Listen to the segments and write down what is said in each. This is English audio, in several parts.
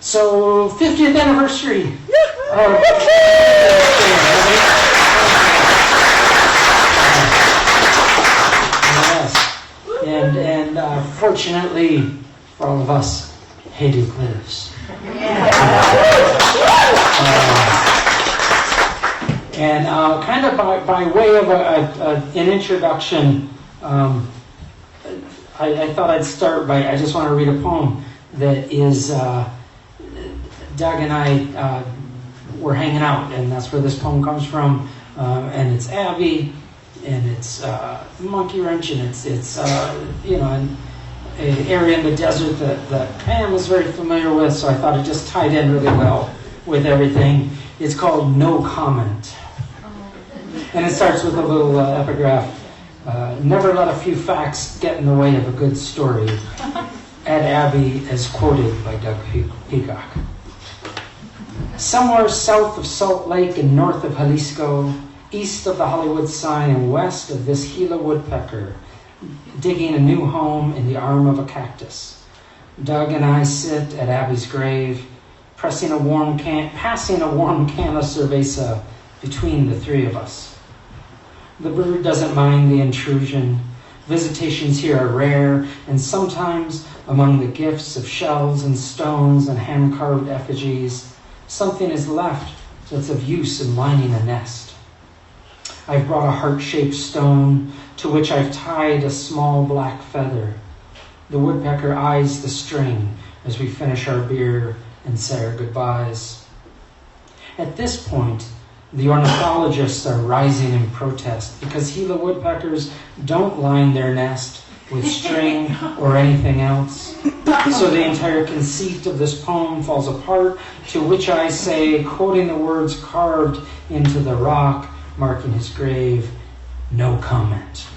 So, 50th anniversary. Yes. And fortunately for all of us, Hayduke lives. And kind of by way of an introduction, I thought I'd start by, I just want to read a poem that is, Doug and I were hanging out, and that's where this poem comes from. And it's Abbey, and it's Monkey Wrench, and it's you know, an area in the desert that Pam is very familiar with, so I thought it just tied in really well with everything. It's called No Comment. And it starts with a little epigraph. Never let a few facts get in the way of a good story. At Abbey, as quoted by Doug Peacock. Somewhere south of Salt Lake and north of Jalisco, east of the Hollywood sign and west of this Gila woodpecker, digging a new home in the arm of a cactus. Doug and I sit at Abbey's grave, passing a warm can of cerveza between the three of us. The bird doesn't mind the intrusion. Visitations here are rare, and sometimes among the gifts of shells and stones and hand-carved effigies, something is left that's of use in lining a nest. I've brought a heart-shaped stone to which I've tied a small black feather. The woodpecker eyes the string as we finish our beer and say our goodbyes. At this point, the ornithologists are rising in protest because Gila woodpeckers don't line their nest with string or anything else. So the entire conceit of this poem falls apart, to which I say, quoting the words carved into the rock, marking his grave, no comment.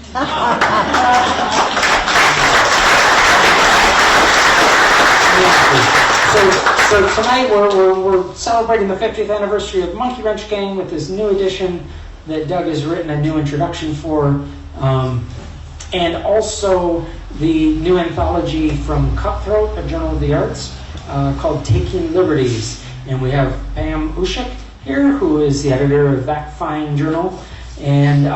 So tonight we're celebrating the 50th anniversary of Monkey Wrench Gang with this new edition that Doug has written a new introduction for, and also the new anthology from Cutthroat, a journal of the arts, called Taking Liberties. And we have Pam Uschuk here, who is the editor of that fine journal, and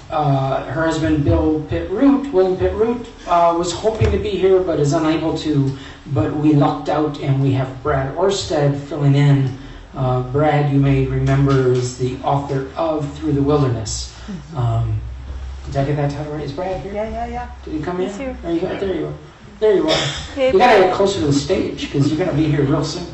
her husband William Pitt-Root, was hoping to be here but is unable to, but we lucked out and we have Brad Orsted filling in. Brad, you may remember, is the author of Through the Wilderness. Did I get that title right? Is Brad here? Yeah. Did he come in? He's here. There you go. There you are. There you are. Hey, you gotta get closer to the stage because you're gonna be here real soon.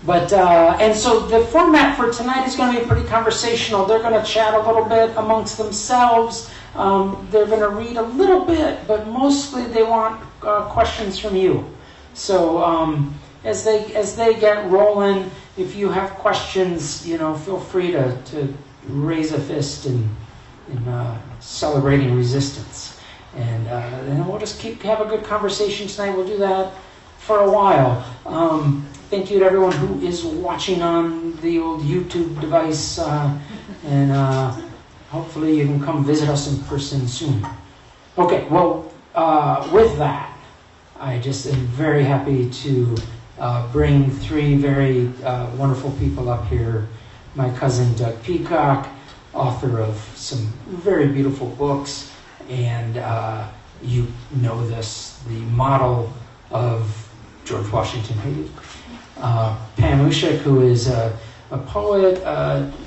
And so the format for tonight is going to be pretty conversational. They're going to chat a little bit amongst themselves. They're going to read a little bit, but mostly they want questions from you. So as they get rolling, if you have questions, feel free to raise a fist in celebrating resistance. And then we'll just have a good conversation tonight. We'll do that for a while. Thank you to everyone who is watching on the old YouTube device, and hopefully you can come visit us in person soon. Okay, well, with that, I just am very happy to bring three very wonderful people up here. My cousin Doug Peacock, author of some very beautiful books, and you know this, the model of George Washington Hayduke. Pam Uschuk, who is a poet,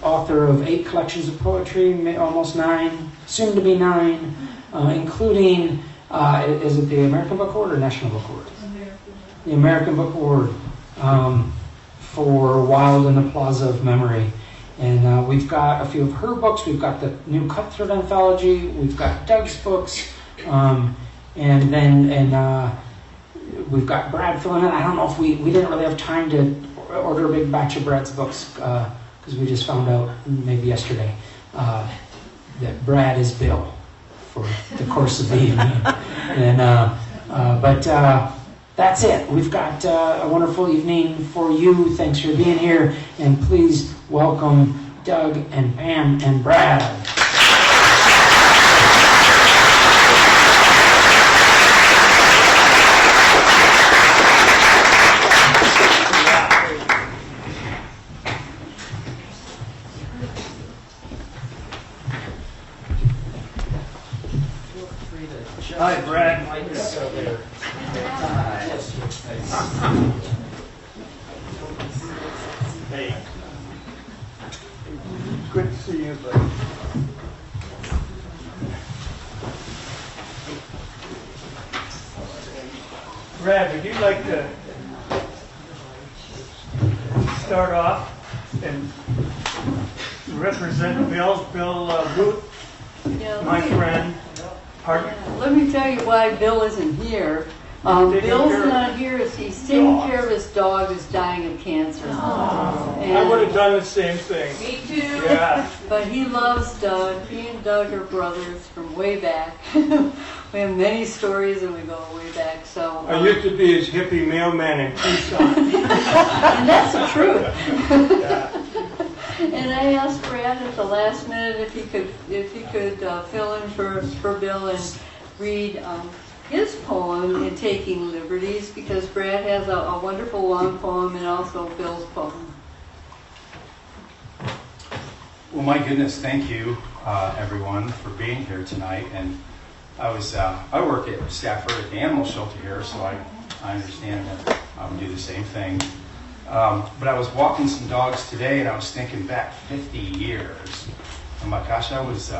author of 8 collections of poetry, almost 9, soon to be 9, including, is it the American Book Award or National Book Award? The American Book Award for Wild in the Plaza of Memory. And we've got a few of her books. We've got the new Cutthroat anthology. We've got Doug's books. We've got Brad filling in. I don't know if we didn't really have time to order a big batch of Brad's books because we just found out maybe yesterday that Brad is Bill for the course of the evening. But that's it. We've got a wonderful evening for you. Thanks for being here. And please welcome Doug and Pam and Brad. Hey. Good to see you, buddy. Brad, would you like to start off and represent Bill Booth, Yeah, my friend? Pardon? let me tell you why Bill isn't here. Bill's not here as he's taking care of his dog who's dying of cancer. I would have done the same thing. Me too. Yeah. But he loves Doug. He and Doug are brothers from way back. We have many stories and we go way back. So I used to be his hippie mailman in Tucson. and that's the truth. Yeah. And I asked Brad at the last minute if he could fill in for Bill and read his poem in Taking Liberties, because Brad has a wonderful long poem and also Bill's poem. Well, my goodness, thank you, everyone, for being here tonight. And I work at Stafford at the animal shelter here, so I understand that I would do the same thing. But I was walking some dogs today, and I was thinking back 50 years. Oh my gosh, I was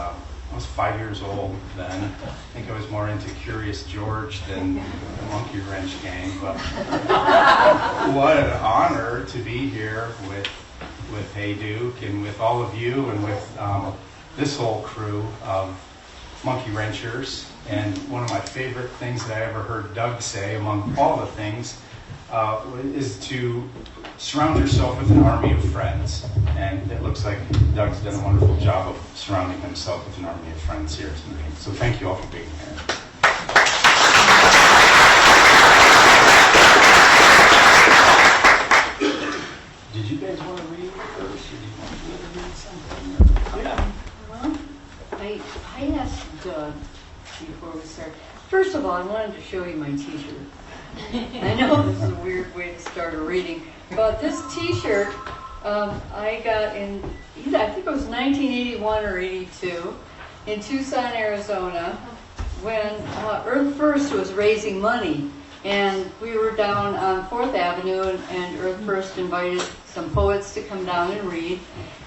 5 years old then. I think I was more into Curious George than the Monkey Wrench gang. But what an honor to be here with Hey Duke and with all of you and with this whole crew of Monkey Wrenchers. And one of my favorite things that I ever heard Doug say, among all the things, is to surround yourself with an army of friends. And it looks like Doug's done a wonderful job of surrounding himself with an army of friends here tonight. So thank you all for being here. Did you guys want to read first, or do you want me to read something? Yeah. Well, I asked Doug before we start. First of all, I wanted to show you my T-shirt. I know this is a weird way to start a reading, but this T-shirt I got in, I think it was 1981 or 82, in Tucson, Arizona, when Earth First was raising money. And we were down on 4th Avenue, and Earth First invited some poets to come down and read.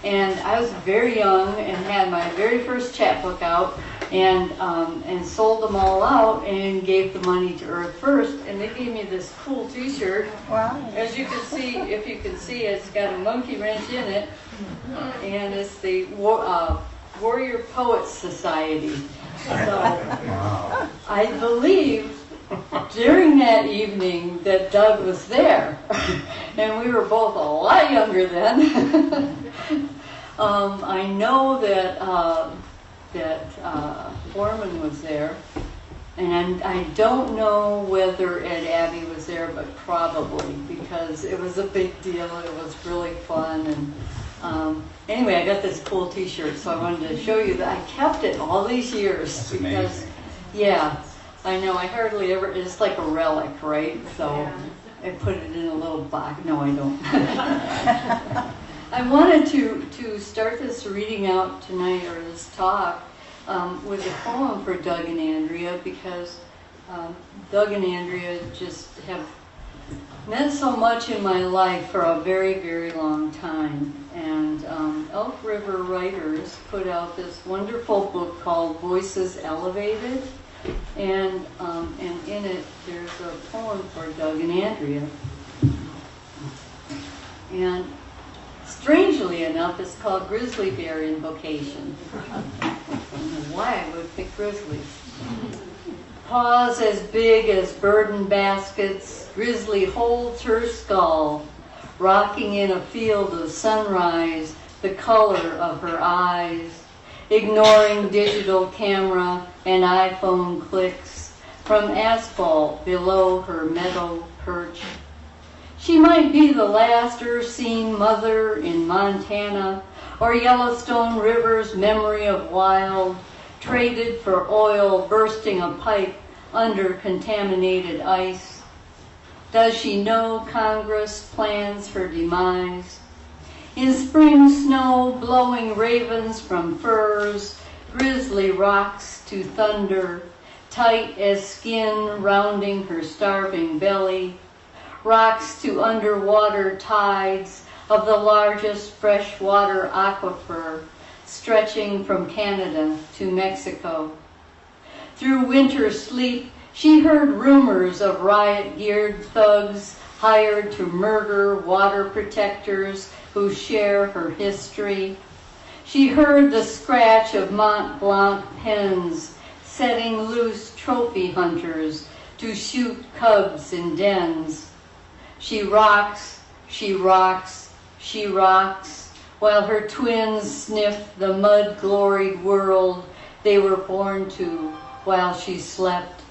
And I was very young and had my very first chapbook out and sold them all out and gave the money to Earth First. And they gave me this cool T-shirt. Wow. As you can see, if you can see, it's got a monkey wrench in it. And it's the Warrior Poets Society. So I believe during that evening that Doug was there, and we were both a lot younger then. I know that Foreman was there, and I don't know whether Ed Abbey was there, but probably, because it was a big deal. It was really fun, and anyway, I got this cool T-shirt, so I wanted to show you that. I kept it all these years. That's because, amazing. Yeah. I know, I hardly ever, it's like a relic, right? So I put it in a little box. No, I don't. I wanted to start this reading out tonight, or this talk, with a poem for Doug and Andrea, because Doug and Andrea just have meant so much in my life for a very, very long time. And Elk River Writers put out this wonderful book called Voices Elevated. And in it, there's a poem for Doug and Andrea. And strangely enough, it's called Grizzly Bear Invocation. I don't know why I would pick grizzly. Paws as big as burden baskets, Grizzly holds her skull, rocking in a field of sunrise, the color of her eyes, ignoring digital camera and iPhone clicks from asphalt below her meadow perch. She might be the last Ursine mother in Montana, or Yellowstone River's memory of wild, traded for oil bursting a pipe under contaminated ice. Does she know Congress plans her demise? In spring snow, blowing ravens from firs, Grizzly rocks to thunder, tight as skin rounding her starving belly, rocks to underwater tides of the largest freshwater aquifer stretching from Canada to Mexico. Through winter sleep, she heard rumors of riot-geared thugs hired to murder water protectors who share her history. She heard the scratch of Mont Blanc pens setting loose trophy hunters to shoot cubs in dens. She rocks, she rocks, she rocks, while her twins sniff the mud-gloried world they were born to while she slept.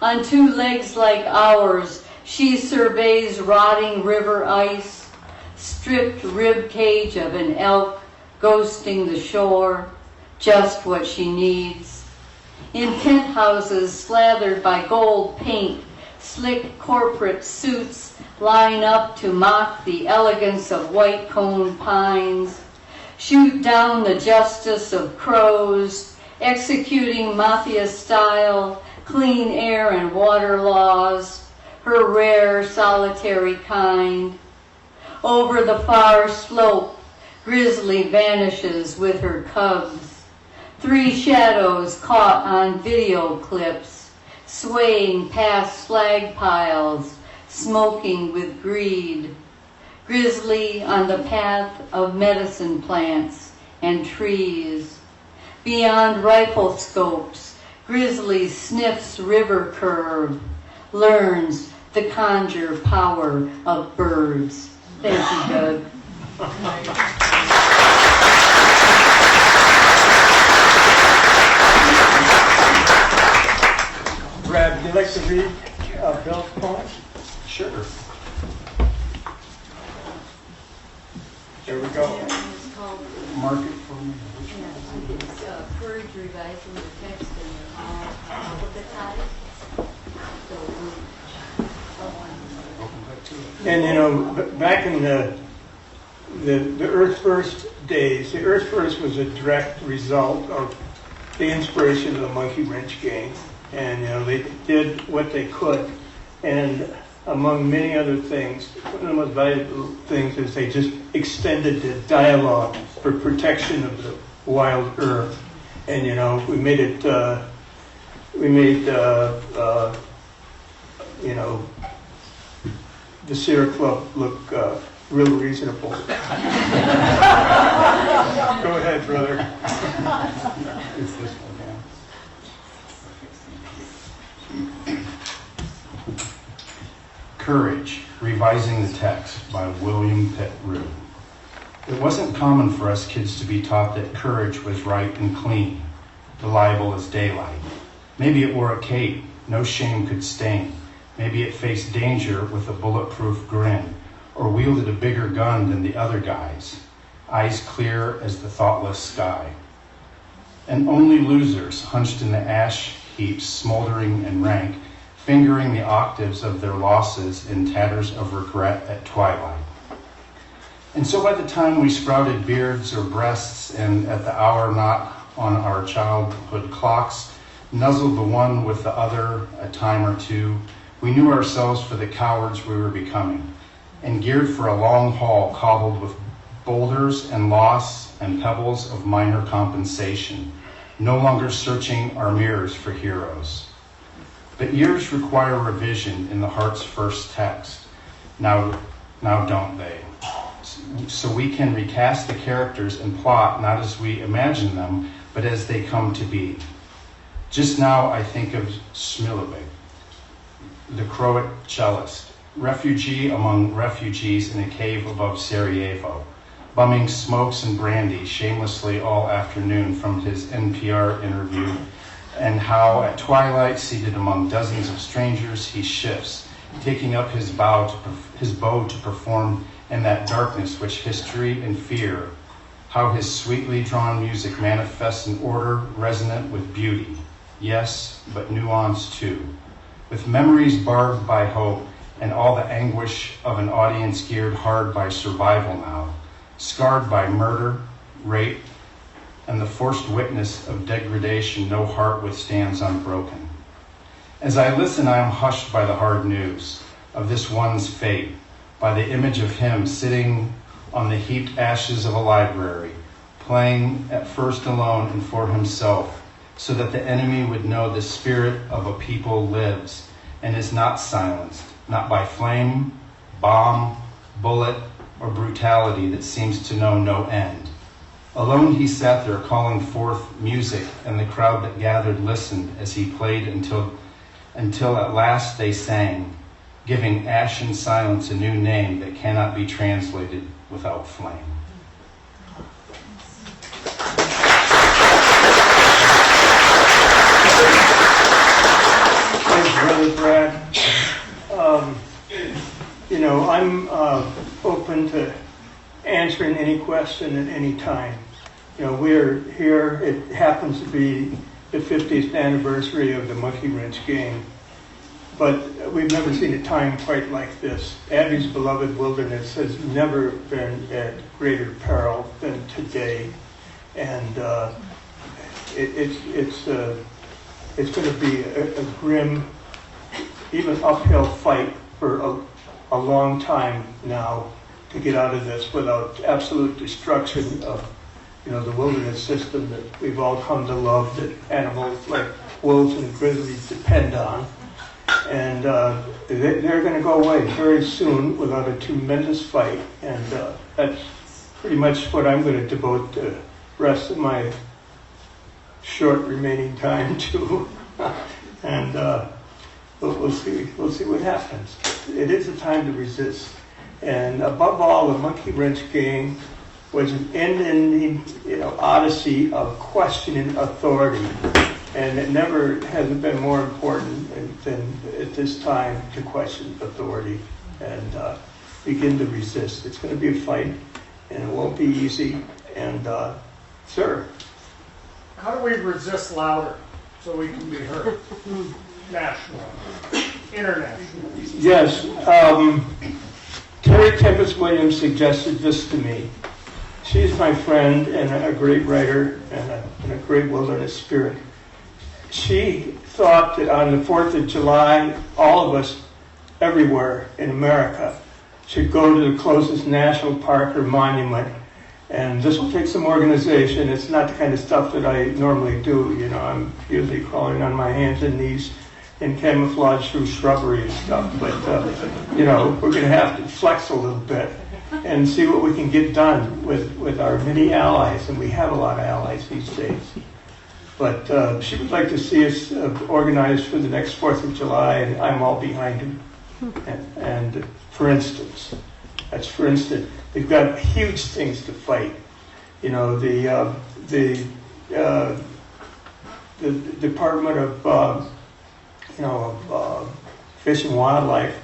On two legs like ours, she surveys rotting river ice, stripped rib cage of an elk ghosting the shore, just what she needs. In penthouses slathered by gold paint, slick corporate suits line up to mock the elegance of white-coned pines, shoot down the justice of crows, executing mafia-style clean air and water laws, her rare solitary kind. Over the far slope, Grizzly vanishes with her cubs, three shadows caught on video clips, swaying past slag piles, smoking with greed. Grizzly on the path of medicine plants and trees. Beyond rifle scopes, Grizzly sniffs river curve, learns the conjure power of birds. Thank you, Doug. Brad, would you like to read Bill's poem? Sure. Here we go. It's called Mark it for me. it's Courage Revising the Text and alphabetized. So And you know, back in the Earth First days, the Earth First was a direct result of the inspiration of the Monkey Wrench Gang. And you know, they did what they could. And among many other things, one of the most valuable things is they just extended the dialogue for protection of the wild earth. And you know, we made it, you know, the Sierra Club look real reasonable. Go ahead, brother. It's this one, yeah. Courage, Revising the Text by William Pitt Rue. It wasn't common for us kids to be taught that courage was right and clean, reliable as daylight. Maybe it wore a cape no shame could stain. Maybe it faced danger with a bulletproof grin, or wielded a bigger gun than the other guys, eyes clear as the thoughtless sky. And only losers, hunched in the ash heaps, smoldering and rank, fingering the octaves of their losses in tatters of regret at twilight. And so by the time we sprouted beards or breasts, and at the hour not on our childhood clocks, nuzzled the one with the other a time or two, we knew ourselves for the cowards we were becoming, and geared for a long haul cobbled with boulders and loss and pebbles of minor compensation, no longer searching our mirrors for heroes. But years require revision in the heart's first text. Now don't they? So we can recast the characters and plot not as we imagine them, but as they come to be. Just now I think of Smilovic, the Croat cellist, refugee among refugees in a cave above Sarajevo, bumming smokes and brandy shamelessly all afternoon from his NPR interview, and how at twilight, seated among dozens of strangers, he shifts, taking up his bow to perform in that darkness which history and fear, how his sweetly drawn music manifests an order resonant with beauty, yes, but nuance too, with memories barbed by hope and all the anguish of an audience geared hard by survival now, scarred by murder, rape, and the forced witness of degradation no heart withstands unbroken. As I listen, I am hushed by the hard news of this one's fate, by the image of him sitting on the heaped ashes of a library, playing at first alone and for himself, so that the enemy would know the spirit of a people lives and is not silenced, not by flame, bomb, bullet, or brutality that seems to know no end. Alone he sat there calling forth music, and the crowd that gathered listened as he played until at last they sang, giving ash and silence a new name that cannot be translated without flame. Thanks, Brother Brad. I'm open to answering any question at any time. We're here. It happens to be the 50th anniversary of the Monkey Wrench game, but we've never seen a time quite like this. Abbey's beloved wilderness has never been at greater peril than today, and it's going to be a grim, even uphill fight for a long time now to get out of this without absolute destruction of the wilderness system that we've all come to love, that animals like wolves and grizzlies depend on. And they're going to go away very soon without a tremendous fight. And that's pretty much what I'm going to devote the rest of my short remaining time to. And we'll see what happens. It is a time to resist. And above all, the Monkey Wrench game was an ending, odyssey of questioning authority. And it never has been more important than at this time to question authority and begin to resist. It's going to be a fight, and it won't be easy. And, sir? How do we resist louder so we can be heard? National, international. Yes. Terry Tempest Williams suggested this to me. She's my friend and a great writer and a great wilderness spirit. She thought that on the 4th of July, all of us everywhere in America should go to the closest national park or monument. And this will take some organization. It's not the kind of stuff that I normally do. I'm usually crawling on my hands and knees in camouflage through shrubbery and stuff. But, we're going to have to flex a little bit and see what we can get done with our many allies. And we have a lot of allies these days. But she would like to see us organized for the next 4th of July, and I'm all behind her. And for instance, they've got huge things to fight. The Department of Fish and Wildlife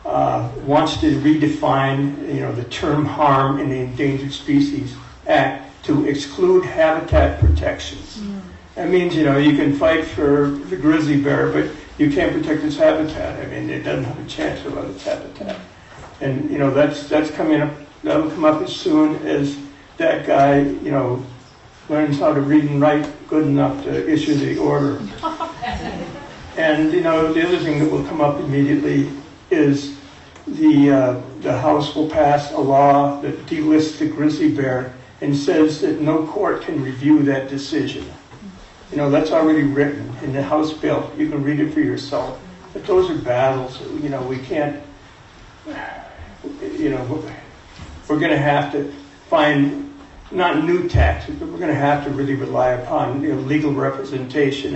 wants to redefine, the term harm in the Endangered Species Act to exclude habitat protections. That means, you can fight for the grizzly bear, but you can't protect its habitat. It doesn't have a chance about its habitat. And, that's coming up. That'll come up as soon as that guy, learns how to read and write good enough to issue the order. And, the other thing that will come up immediately is the House will pass a law that delists the grizzly bear and says that no court can review that decision. That's already written in the House bill. You can read it for yourself. But those are battles. We can't, we're going to have to find not new tactics, but we're going to have to really rely upon legal representation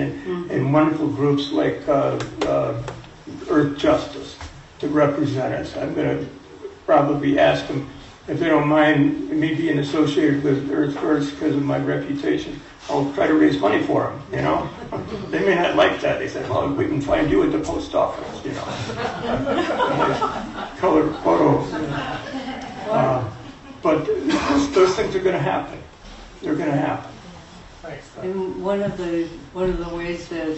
and wonderful groups like Earth Justice to represent us. I'm going to probably ask them if they don't mind me being associated with Earth First because of my reputation. I'll try to raise money for them, They may not like that. They said, well, we can find you at the post office, Colored photos. But those things are going to happen. They're going to happen. And one of the ways that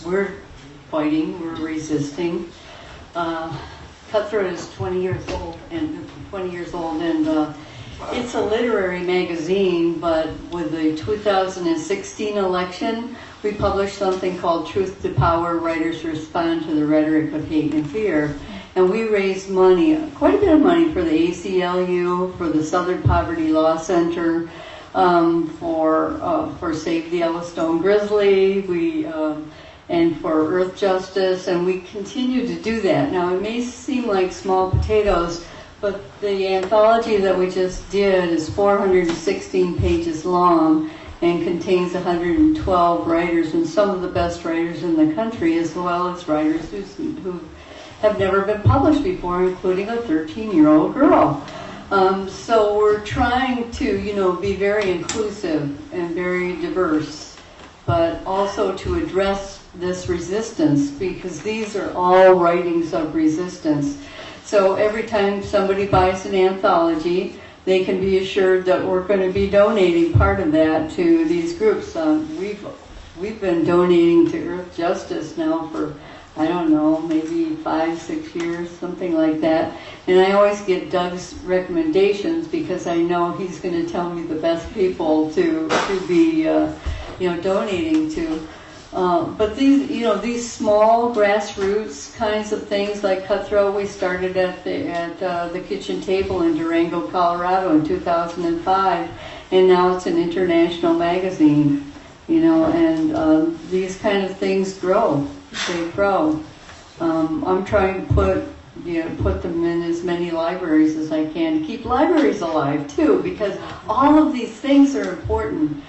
we're fighting, we're resisting. Cutthroat is 20 years old, and It's a literary magazine, but with the 2016 election, we published something called Truth to Power, Writers Respond to the Rhetoric of Hate and Fear. And we raised money, quite a bit of money, for the ACLU, for the Southern Poverty Law Center, for Save the Yellowstone Grizzly, and for Earth Justice, and we continue to do that. Now, it may seem like small potatoes, but the anthology that we just did is 416 pages long and contains 112 writers, and some of the best writers in the country, as well as writers who have never been published before, including a 13-year-old girl. So we're trying to, be very inclusive and very diverse, but also to address this resistance, because these are all writings of resistance. So every time somebody buys an anthology, they can be assured that we're going to be donating part of that to these groups. We've been donating to Earth Justice now for, I don't know, maybe 5-6 years, something like that. And I always get Doug's recommendations because I know he's going to tell me the best people to be donating to. But these small grassroots kinds of things like Cutthroat, we started at the kitchen table in Durango, Colorado in 2005, and now it's an international magazine, and these kind of things grow. They grow. I'm trying to put them in as many libraries as I can to keep libraries alive too, because all of these things are important.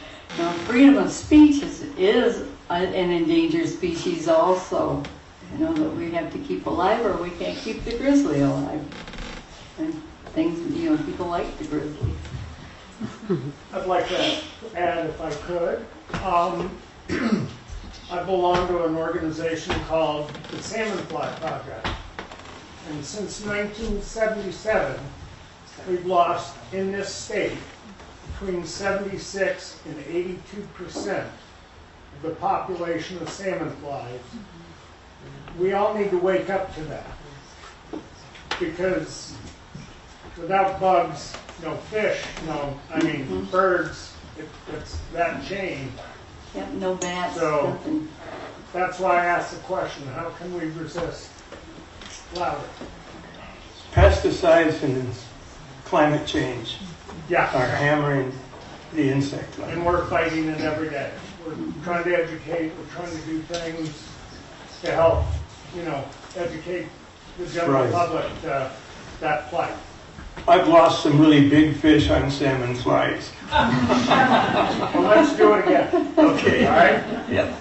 Freedom of speech is an endangered species also, that we have to keep alive, or we can't keep the grizzly alive. And things, people like the grizzly. I'd like to add, if I could, I belong to an organization called the Salmon Fly Project. And since 1977, we've lost in this state between 76 and 82% of the population of salmon flies. We all need to wake up to that, because without bugs, no fish, birds, it's that chain. Yep, no bats, So nothing. that's why I asked the question, how can we resist louder? Pesticides and climate change Yeah. are hammering the insect life. And we're fighting it every day. We're trying to educate, we're trying to do things to help, educate the general Right. public to that plight. I've lost some really big fish on salmon flies. Well, let's do it again. Okay. All right? Yep.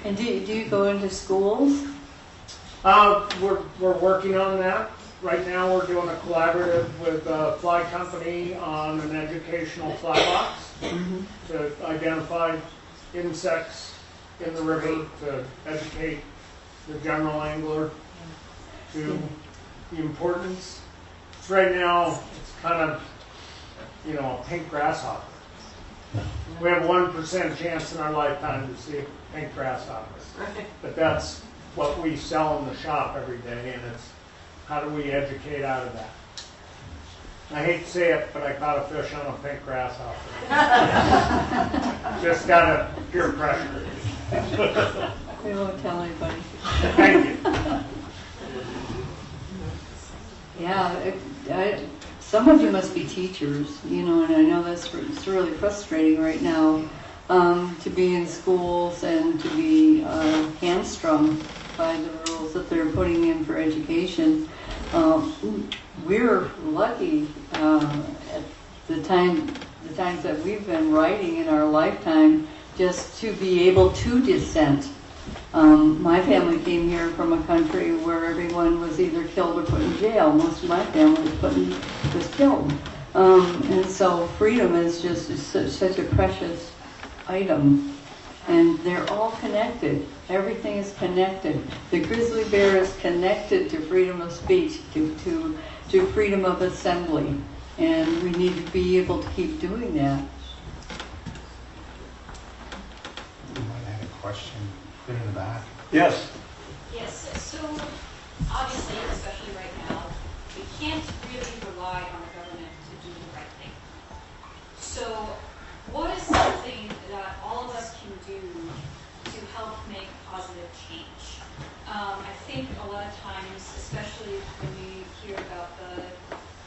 And do you go into schools? We're working on that. Right now, we're doing a collaborative with a fly company on an educational fly box to identify insects in the river, to educate the general angler to the importance. Right now, it's kind of, a pink grasshopper. We have 1% chance in our lifetime to see a pink grasshopper. But that's what we sell in the shop every day, and it's how do we educate out of that? I hate to say it, but I caught a fish on a pink grasshopper. Just got a peer pressure. We won't tell anybody. Thank you. Yeah, some of you must be teachers, and I know it's really frustrating right now to be in schools and to be hamstrung by the rules that they're putting in for education. We're lucky at the times that we've been writing in our lifetime just to be able to dissent. My family came here from a country where everyone was either killed or put in jail. Most of my family was killed. And so freedom is just such a precious item. And they're all connected. Everything is connected. The grizzly bear is connected to freedom of speech, to freedom of assembly. And we need to be able to keep doing that. You might have a question. Put it in the back. Yes. Yes, so obviously, especially right now, we can't really rely on the government to do the right thing. So what is something that all of us can do to help make positive change? I think a lot of times, especially when we hear about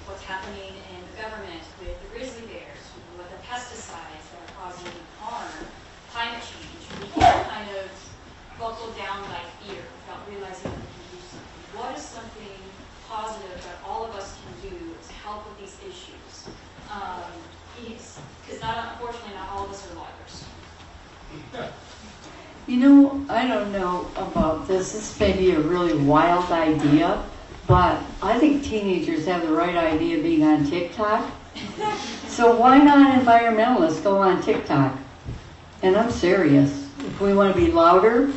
what's happening in the government with the grizzly bears, with the pesticides that are causing harm, climate change, we get kind of buckled down by fear without realizing that we can do something. What is something positive that all of us can do to help with these issues? Because unfortunately, not all of us are lawyers. You know, I don't know about this. This may be a really wild idea, but I think teenagers have the right idea being on TikTok. So why not environmentalists go on TikTok? And I'm serious. If we want to be louder,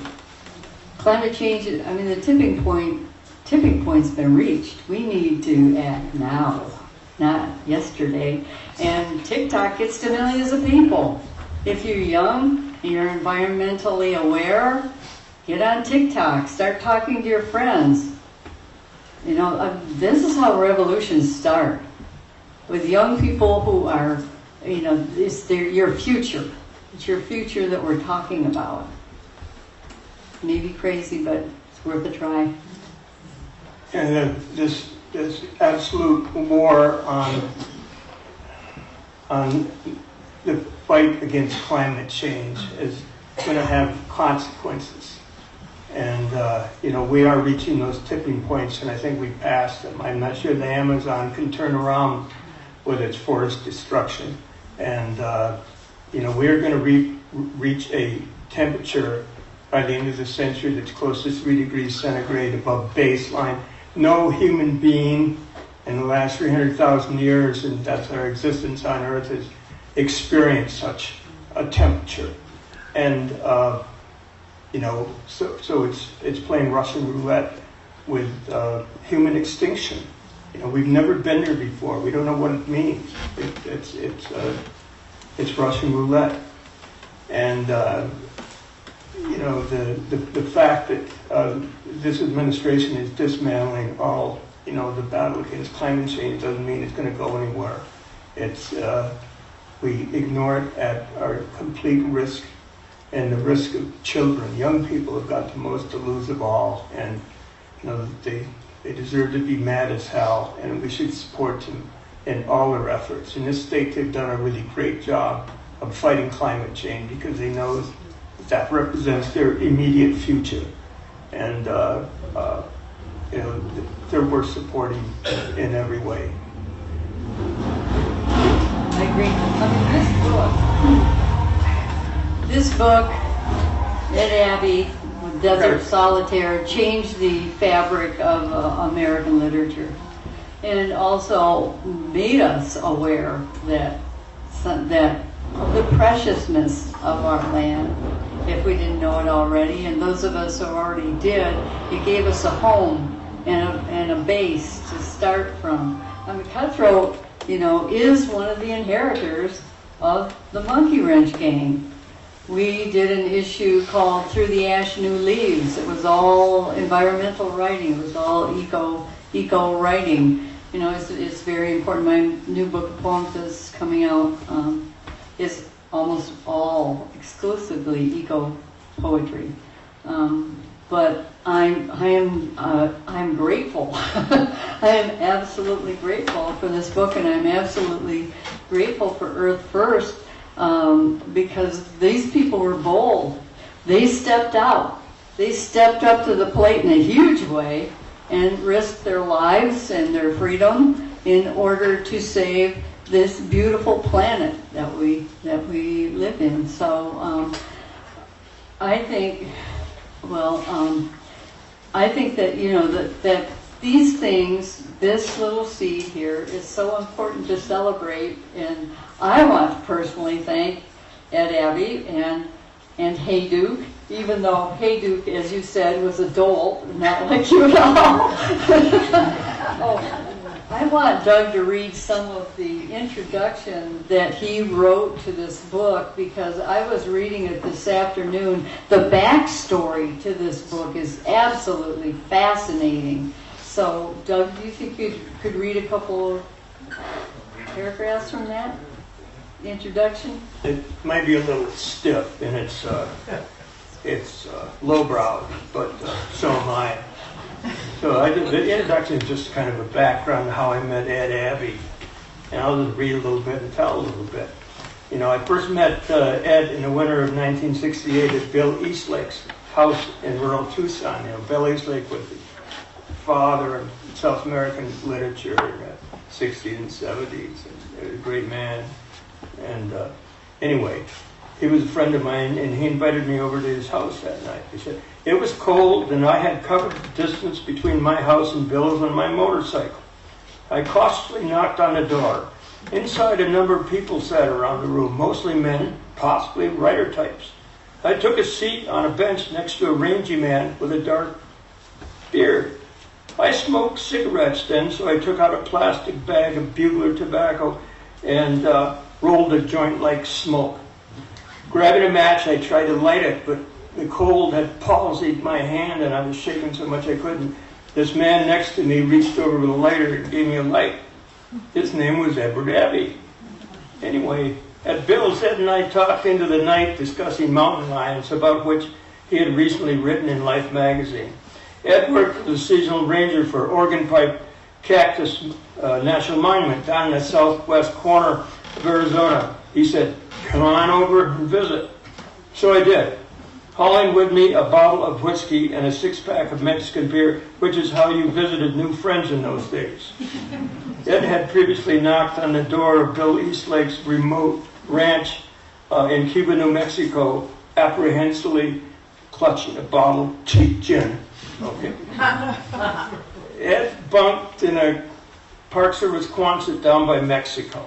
climate change, I mean, the tipping point's been reached. We need to act now, not yesterday. And TikTok gets to millions of people. If you're young and you're environmentally aware, get on TikTok. Start talking to your friends. You know, this is how revolutions start. With young people who are, you know, it's your future. It's your future that we're talking about. Maybe crazy, but it's worth a try. And this absolute war on the fight against climate change is going to have consequences. And, you know, we are reaching those tipping points, and I think we've passed them. I'm not sure the Amazon can turn around with its forest destruction. And, you know, we're going to reach a temperature by the end of the century that's close to 3 degrees centigrade above baseline. No human being in the last 300,000 years, and that's our existence on Earth, has experienced such a temperature. And, you know, so it's playing Russian roulette with human extinction. You know, we've never been there before. We don't know what it means. It's Russian roulette. And, you know, the fact that this administration is dismantling all, you know, the battle against climate change doesn't mean it's going to go anywhere. It's, we ignore it at our complete risk and the risk of children. Young people have got the most to lose of all, and, you know, they deserve to be mad as hell, and we should support them in all their efforts. In this state, they've done a really great job of fighting climate change because they know that represents their immediate future. And, you know, they're worth supporting in every way. I agree. I mean, this book at Abbey, Desert Solitaire, changed the fabric of American literature, and also made us aware that of the preciousness of our land, if we didn't know it already. And those of us who already did, it gave us a home and a base to start from. I mean, Cutthroat, you know, is one of the inheritors of the Monkey Wrench gang. We did an issue called Through the Ash New Leaves. It was all environmental writing. It was all eco writing. You know, it's very important. My new book of poems is coming out. Is almost all exclusively eco poetry. But I'm grateful. I am absolutely grateful for this book, and I'm absolutely grateful for Earth First, because these people were bold. They stepped out. They stepped up to the plate in a huge way and risked their lives and their freedom in order to save this beautiful planet that we live in. So I think that, you know, that these things, this little seed here, is so important to celebrate. And I want to personally thank Ed Abbey and Hey Duke, even though Hey Duke, as you said, was a dolt, not like you at all. Oh, I want Doug to read some of the introduction that he wrote to this book, because I was reading it this afternoon. The backstory to this book is absolutely fascinating. So, Doug, do you think you could read a couple of paragraphs from that? introduction? It might be a little stiff and it's lowbrow, but so am I. So the introduction is just kind of a background of how I met Ed Abbey. And I'll just read a little bit and tell a little bit. You know, I first met Ed in the winter of 1968 at Bill Eastlake's house in rural Tucson. You know, Bill Eastlake was the father of South American literature in the 60s and 70s. And a great man. And anyway, he was a friend of mine, and he invited me over to his house that night. He said, it was cold, and I had covered the distance between my house and Bill's on my motorcycle. I cautiously knocked on the door. Inside, a number of people sat around the room, mostly men, possibly writer types. I took a seat on a bench next to a rangy man with a dark beard. I smoked cigarettes then, so I took out a plastic bag of bugler tobacco and rolled a joint like smoke. Grabbing a match, I tried to light it, but the cold had palsied my hand and I was shaking so much I couldn't. This man next to me reached over with a lighter and gave me a light. His name was Edward Abbey. Anyway, at Bill's, Ed and I talked into the night discussing mountain lions, about which he had recently written in Life magazine. Ed worked as a seasonal ranger for Organ Pipe Cactus National Monument down in the southwest corner of Arizona. He said, come on over and visit. So I did, hauling with me a bottle of whiskey and a six-pack of Mexican beer, which is how you visited new friends in those days. Ed had previously knocked on the door of Bill Eastlake's remote ranch in Cuba, New Mexico, apprehensively clutching a bottle of cheap gin. Okay. Ed bunked in a Park Service Quonset down by Mexico.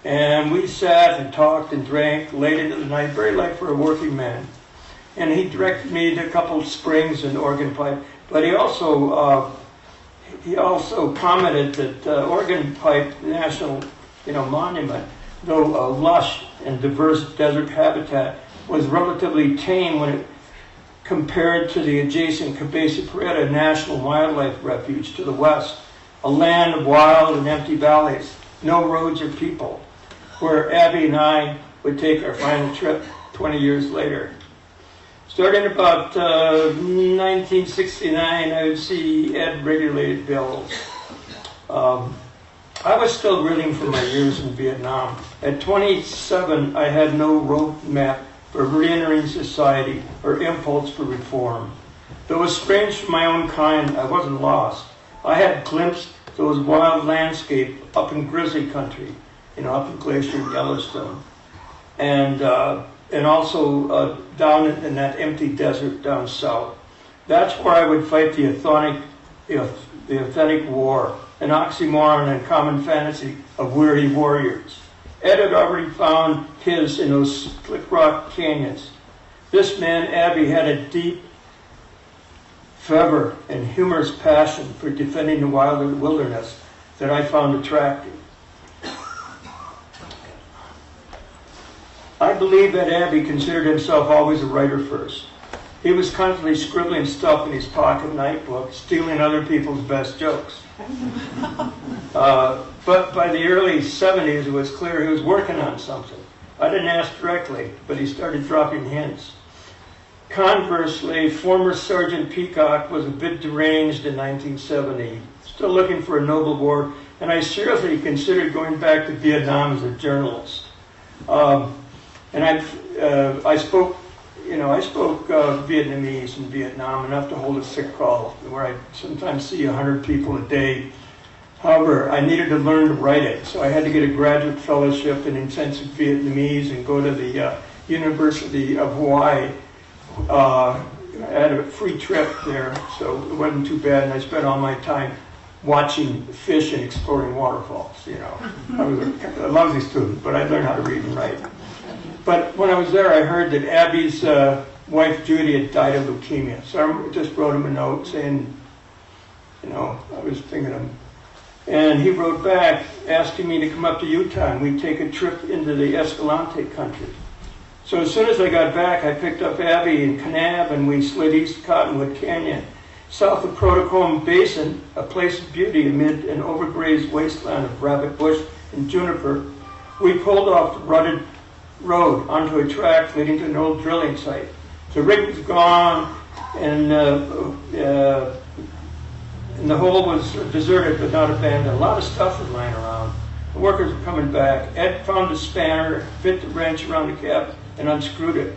And we sat and talked and drank late into the night, very late for a working man. And he directed me to a couple of springs and Organ Pipe. But he also commented that Organ Pipe National Monument, though a lush and diverse desert habitat, was relatively tame when it compared to the adjacent Cabeza Prieta National Wildlife Refuge to the west, a land of wild and empty valleys, no roads or people, where Abbey and I would take our final trip 20 years later. Starting about 1969, I would see Ed regularly at Bill's. I was still reeling from my years in Vietnam. At 27, I had no roadmap for re-entering society or impulse for reform. Though estranged from my own kind, I wasn't lost. I had glimpsed those wild landscapes up in Grizzly Country, up in Glacier Yellowstone, and also down in that empty desert down south. That's where I would fight the authentic war, an oxymoron and common fantasy of weary warriors. Ed had already found his in those slick rock canyons. This man, Abbey, had a deep fervor and humorous passion for defending the wild wilderness that I found attractive. I believe that Abbey considered himself always a writer first. He was constantly scribbling stuff in his pocket notebook, stealing other people's best jokes. But by the early 70s, it was clear he was working on something. I didn't ask directly, but he started dropping hints. Conversely, former Sergeant Peacock was a bit deranged in 1970, still looking for a noble war, and I seriously considered going back to Vietnam as a journalist. And I spoke Vietnamese in Vietnam, enough to hold a sick call, where I sometimes see 100 people a day. However, I needed to learn to write it, so I had to get a graduate fellowship in intensive Vietnamese and go to the University of Hawaii. I had a free trip there, so it wasn't too bad, and I spent all my time watching fish and exploring waterfalls. I was a lousy student, but I learned how to read and write. But when I was there, I heard that Abby's wife, Judy, had died of leukemia. So I just wrote him a note saying, I was thinking of him. And he wrote back asking me to come up to Utah and we'd take a trip into the Escalante country. So as soon as I got back, I picked up Abbey in Kanab and we slid east Cottonwood Canyon, south of Protocomb Basin, a place of beauty amid an overgrazed wasteland of rabbit bush and juniper. We pulled off the rutted road onto a track leading to an old drilling site. The rig was gone, and the hole was deserted but not abandoned. A lot of stuff was lying around. The workers were coming back. Ed found a spanner, fit the wrench around the cap, and unscrewed it.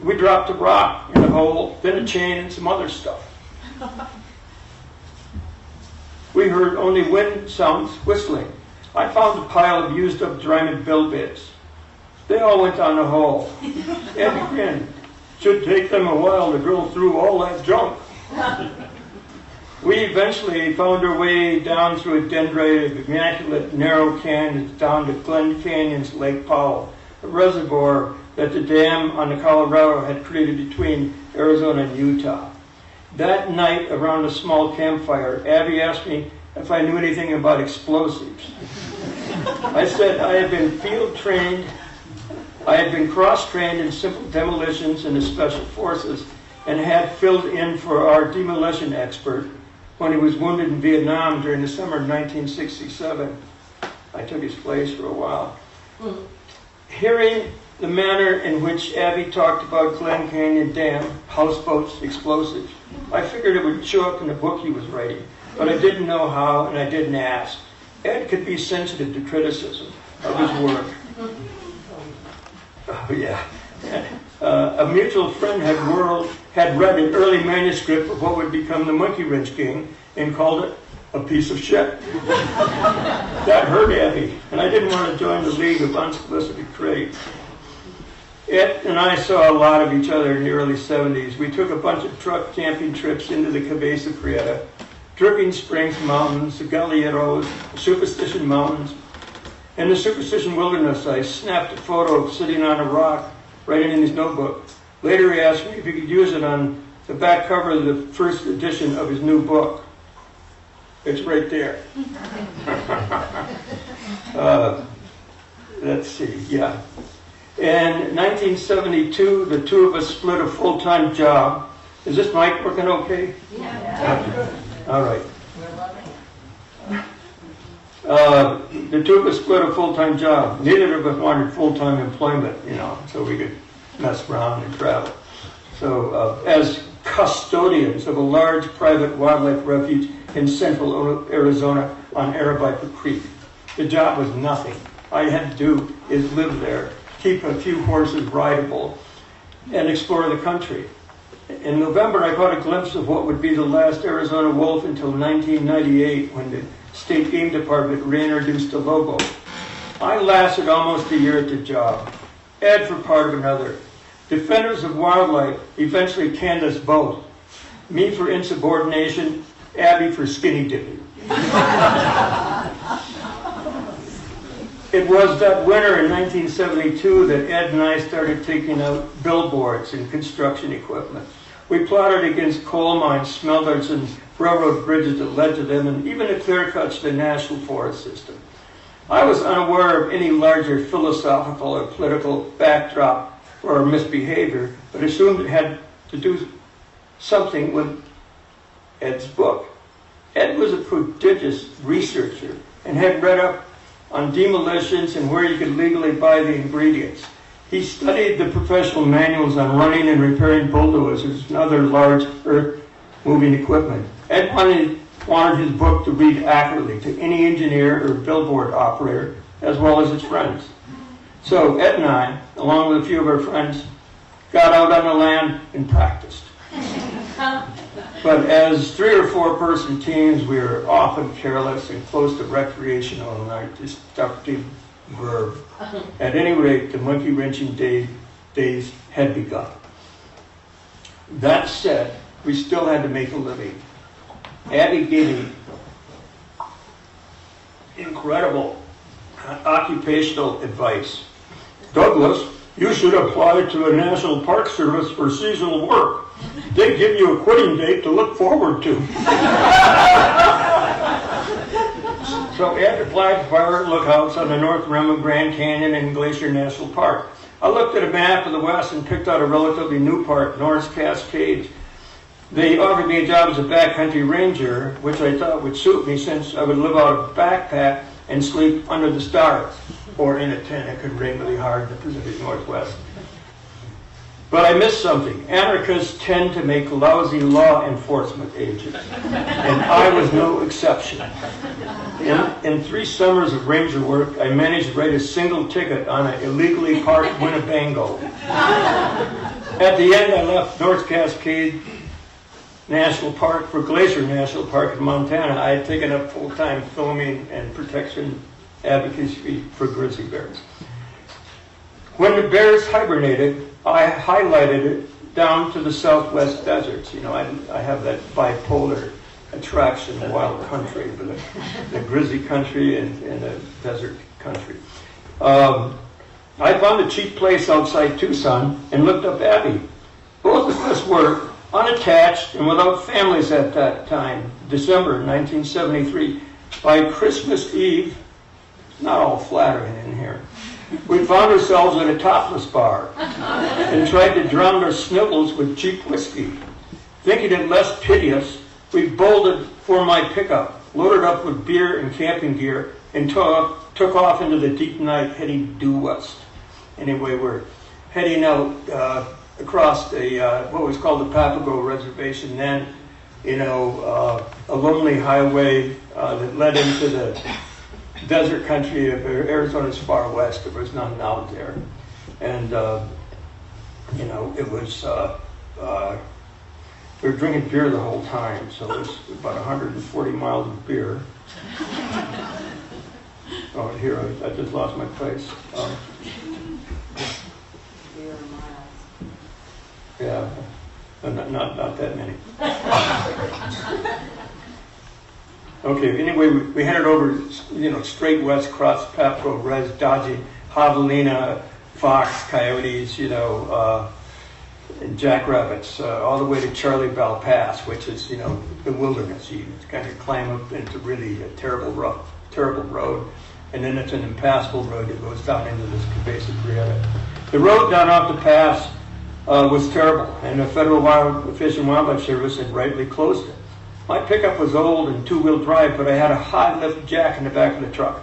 We dropped a rock in the hole, then a chain, and some other stuff. We heard only wind sounds whistling. I found a pile of used up Dryman bill bits. They all went down the hole. Ed grinned. Should take them a while to drill through all that junk. We eventually found our way down through a dendrite of immaculate narrow canyons down to Glen Canyon's Lake Powell, a reservoir that the dam on the Colorado had created between Arizona and Utah. That night, around a small campfire, Abbey asked me if I knew anything about explosives. I said I had been field trained, I had been cross-trained in simple demolitions in the Special Forces, and had filled in for our demolition expert when he was wounded in Vietnam during the summer of 1967. I took his place for a while. Hearing the manner in which Abbey talked about Glen Canyon Dam, houseboats, explosives, I figured it would show up in the book he was writing, but I didn't know how, and I didn't ask. Ed could be sensitive to criticism of his work. Oh, yeah. A mutual friend had read an early manuscript of what would become the Monkey Wrench King and called it a piece of shit. That hurt Abbey, and I didn't want to join the league of unsolicited critics. Ed and I saw a lot of each other in the early 70s. We took a bunch of truck camping trips into the Cabeza Prieta, Dripping Springs Mountains, the Galleros, the Superstition Mountains, and the Superstition Wilderness. I snapped a photo of sitting on a rock, writing in his notebook. Later he asked me if he could use it on the back cover of the first edition of his new book. It's right there. Let's see, yeah. In 1972, the two of us split a full-time job. Is this mic working okay? Yeah. All right. The two of us split a full-time job. Neither of us wanted full-time employment, so we could mess around and travel. So as custodians of a large private wildlife refuge in central Arizona on Arabica Creek, the job was nothing. All you had to do is live there, keep a few horses rideable, and explore the country. In November, I caught a glimpse of what would be the last Arizona wolf until 1998, when the State Game Department reintroduced the lobo. I lasted almost a year at the job. Ed for part of another. Defenders of wildlife eventually canned us both. Me for insubordination, Abbey for skinny dipping. It was that winter in 1972 that Ed and I started taking out billboards and construction equipment. We plotted against coal mines, smelters, and railroad bridges that led to them, and even the clear cuts to the National Forest System. I was unaware of any larger philosophical or political backdrop for our misbehavior, but assumed it had to do something with Ed's book. Ed was a prodigious researcher and had read up on demolitions and where you could legally buy the ingredients. He studied the professional manuals on running and repairing bulldozers and other large earth-moving equipment. Ed wanted his book to read accurately to any engineer or billboard operator, as well as his friends. So Ed and I, along with a few of our friends, got out on the land and practiced. But as 3 or 4 person teams, we were often careless and close to recreational, and I just stuck to verb. At any rate, the monkey wrenching days had begun. That said, we still had to make a living. Abbey gave me incredible occupational advice. Douglas, you should apply to the National Park Service for seasonal work. They give you a quitting date to look forward to. So Ed applied for fire lookouts on the north rim of Grand Canyon and Glacier National Park. I looked at a map of the West and picked out a relatively new park, North Cascades. They offered me a job as a backcountry ranger, which I thought would suit me since I would live out of a backpack and sleep under the stars or in a tent. It could rain really hard in the Pacific Northwest. But I missed something. Anarchists tend to make lousy law enforcement agents, and I was no exception. In 3 summers of ranger work, I managed to write a single ticket on an illegally parked Winnebago. At the end, I left North Cascade National Park for Glacier National Park in Montana. I had taken up full-time filming and protection advocacy for grizzly bears. When the bears hibernated, I highlighted it down to the southwest deserts. You know, I have that bipolar attraction, the wild country, the grizzly country and the desert country. I found a cheap place outside Tucson and looked up Abbey. Both of us were unattached and without families at that time, December 1973. By Christmas Eve, not all flattering in here, we found ourselves at a topless bar and tried to drown our snivels with cheap whiskey. Thinking it less piteous, we bolted for my pickup, loaded up with beer and camping gear, and took off into the deep night heading due west. Anyway, we're heading out across the what was called the Papago Reservation then, you know, a lonely highway that led into the desert country of Arizona's far west. There was none out there. And, you know, it was, we were drinking beer the whole time, so it was about 140 miles of beer. Oh, here, I just lost my place. Yeah, not that many. Okay, anyway, we headed over, you know, straight west, across Papago Res, dodging javelina, fox, coyotes, you know, and jackrabbits, all the way to Charlie Bell Pass, which is, you know, the wilderness. You kind of climb up into really a terrible road, and then it's an impassable road that goes down into this basic Grieta. The road down off the pass was terrible, and the Federal Fish and Wildlife Service had rightly closed it. My pickup was old and 2-wheel drive, but I had a high-lift jack in the back of the truck.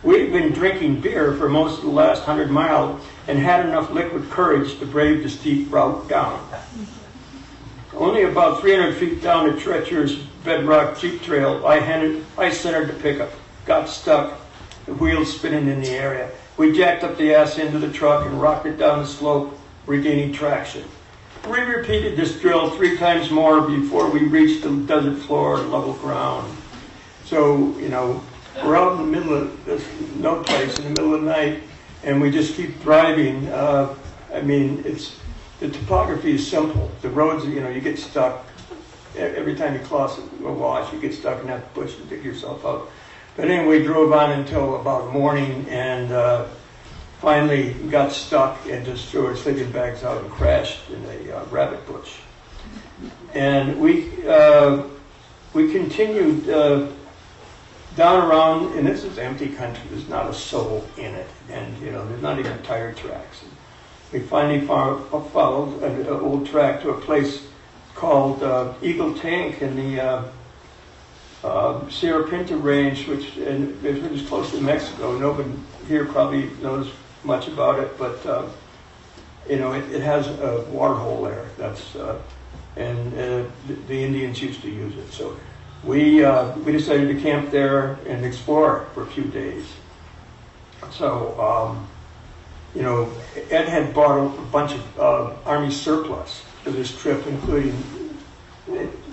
We'd been drinking beer for most of the last 100 miles and had enough liquid courage to brave the steep route down. Only about 300 feet down the treacherous bedrock jeep trail, I centered the pickup, got stuck, the wheels spinning in the area. We jacked up the ass into the truck and rocked it down the slope, regaining traction. We repeated this drill 3 times more before we reached the desert floor and level ground. So, you know, we're out in the middle of this no place in the middle of the night, and we just keep driving. I mean, the topography is simple. The roads, you know, you get stuck. Every time you cross a wash, you get stuck in that bush and dig yourself out. But anyway, we drove on until about morning, and finally got stuck and just threw our sleeping bags out and crashed in a rabbit bush. And we continued down around, and this is empty country. There's not a soul in it, and you know there's not even tire tracks. And we finally followed an old track to a place called Eagle Tank in the Sierra Pinta Range, which is close to Mexico. Nobody here probably knows much about it, but you know, it has a water hole there. That's and the Indians used to use it. So we decided to camp there and explore for a few days. So you know, Ed had bought a bunch of Army surplus for this trip, including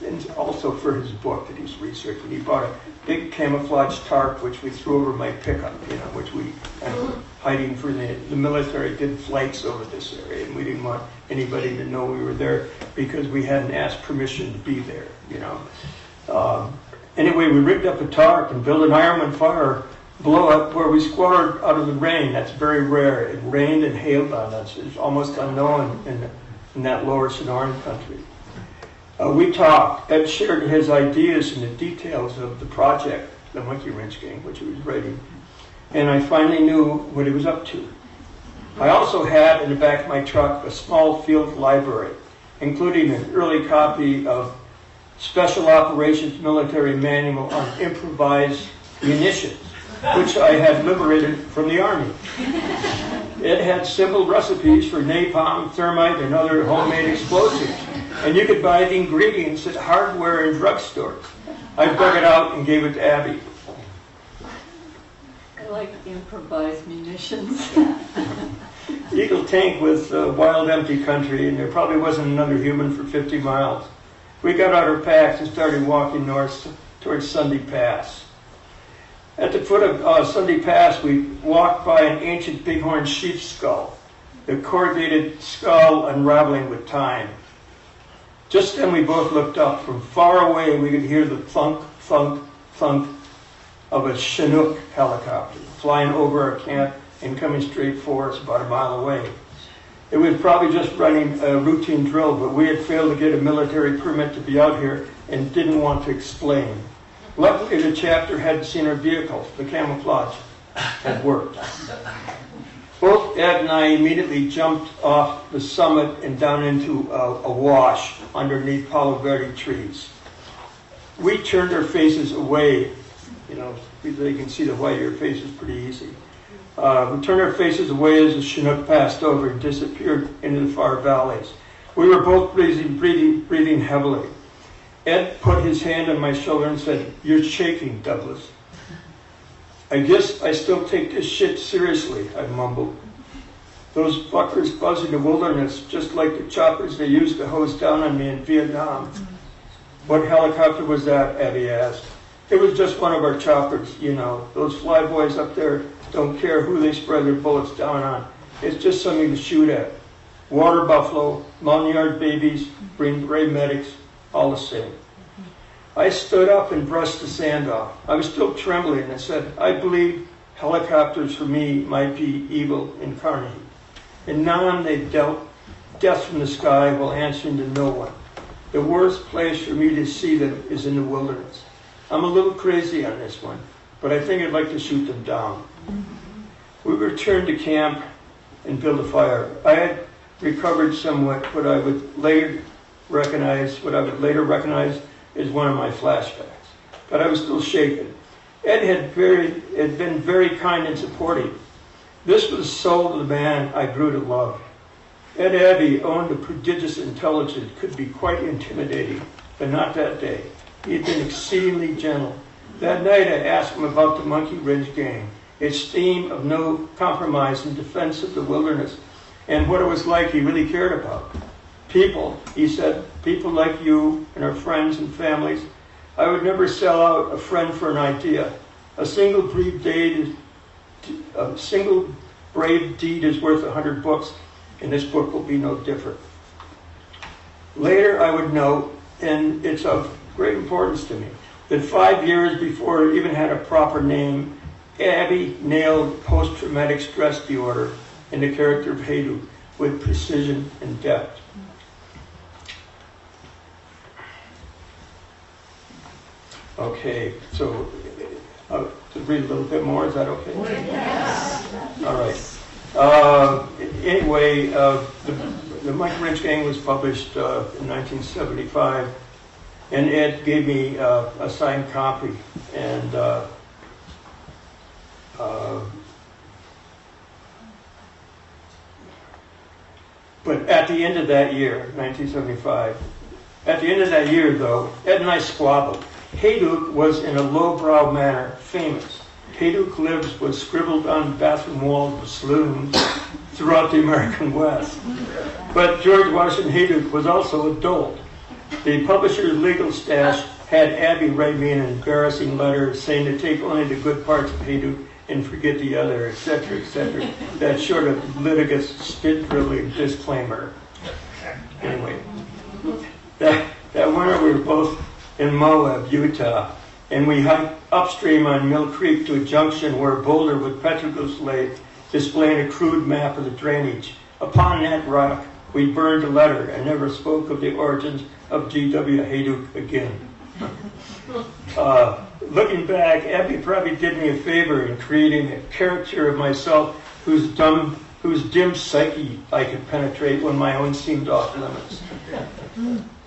and also for his book that he's researching. He bought a big camouflage tarp, which we threw over my pickup, you know, which we kind of hiding from the military did flights over this area, and we didn't want anybody to know we were there because we hadn't asked permission to be there, you know. Anyway, we rigged up a tarp and built an ironwood fire blow up where we squatted out of the rain. That's very rare. It rained and hailed on us. It's almost unknown in that lower Sonoran country. We talked. Ed shared his ideas and the details of the project, the Monkey Wrench Gang, which he was writing. And I finally knew what he was up to. I also had in the back of my truck a small field library, including an early copy of Special Operations Military Manual on Improvised Munitions. which I had liberated from the army. It had simple recipes for napalm, thermite, and other homemade explosives, and you could buy the ingredients at hardware and drugstores. I dug it out and gave it to Abbey. I like improvised munitions. Eagle Tank was wild, empty country, and there probably wasn't another human for 50 miles. We got out our packs and started walking north towards Sunday Pass. At the foot of Sunday Pass, we walked by an ancient bighorn sheep's skull, the corrugated skull unraveling with time. Just then we both looked up. From far away, we could hear the thunk, thunk, thunk of a Chinook helicopter flying over our camp and coming straight for us about a mile away. It was probably just running a routine drill, but we had failed to get a military permit to be out here and didn't want to explain. Luckily, the chapter hadn't seen our vehicles. The camouflage had worked. Both Ed and I immediately jumped off the summit and down into a wash underneath Palo Verde trees. We turned our faces away. You know, they can see the white of your face is pretty easy. We turned our faces away as the Chinook passed over and disappeared into the far valleys. We were both breathing heavily. Ed put his hand on my shoulder and said, "You're shaking, Douglas." "I guess I still take this shit seriously," I mumbled. "Those fuckers buzz in the wilderness just like the choppers they used to hose down on me in Vietnam." "What helicopter was that?" Abbey asked. "It was just one of our choppers, you know. Those flyboys up there don't care who they spread their bullets down on. It's just something to shoot at. Water buffalo, mountain yard babies, Green Beret medics, all the same." I stood up and brushed the sand off. I was still trembling and said, "I believe helicopters for me might be evil incarnate. In Nam they dealt death from the sky while answering to no one. The worst place for me to see them is in the wilderness. I'm a little crazy on this one, but I think I'd like to shoot them down." We returned to camp and built a fire. I had recovered somewhat what I would later recognize as one of my flashbacks, but I was still shaken. Ed had been very kind and supportive. This was the soul of the man I grew to love. Ed Abbey owned a prodigious intelligence, could be quite intimidating, but not that day. He had been exceedingly gentle. That night I asked him about the Monkey Ridge Gang, its theme of no compromise in defense of the wilderness, and what it was like he really cared about. "People," he said, "people like you and our friends and families. I would never sell out a friend for an idea. A single brave deed is worth 100 books, and this book will be no different." Later I would note, and it's of great importance to me, that 5 years before it even had a proper name, Abbey nailed post-traumatic stress disorder in the character of Haydu with precision and depth. Okay, so to read a little bit more, is that okay? Yes. All right. Anyway, the Mike Wrench Gang was published in 1975, and Ed gave me a signed copy. And but at the end of that year, 1975, at the end of that year, though, Ed and I squabbled. Hayduke was in a lowbrow manner famous. Hayduke lives was scribbled on bathroom walls of saloons throughout the American West. But George Washington Hayduke was also a dolt. The publisher's legal stash had Abbey write me an embarrassing letter saying to take only the good parts of Hayduke and forget the other, etc., etc. That sort of litigious, spit-dribbling disclaimer. Anyway, that winter we were both in Moab, Utah, and we hiked upstream on Mill Creek to a junction where a boulder with petroglyphs lay, displaying a crude map of the drainage. Upon that rock, we burned a letter and never spoke of the origins of G.W. Hayduke again. Looking back, Abbey probably did me a favor in creating a caricature of myself whose dim psyche I could penetrate when my own seemed off limits.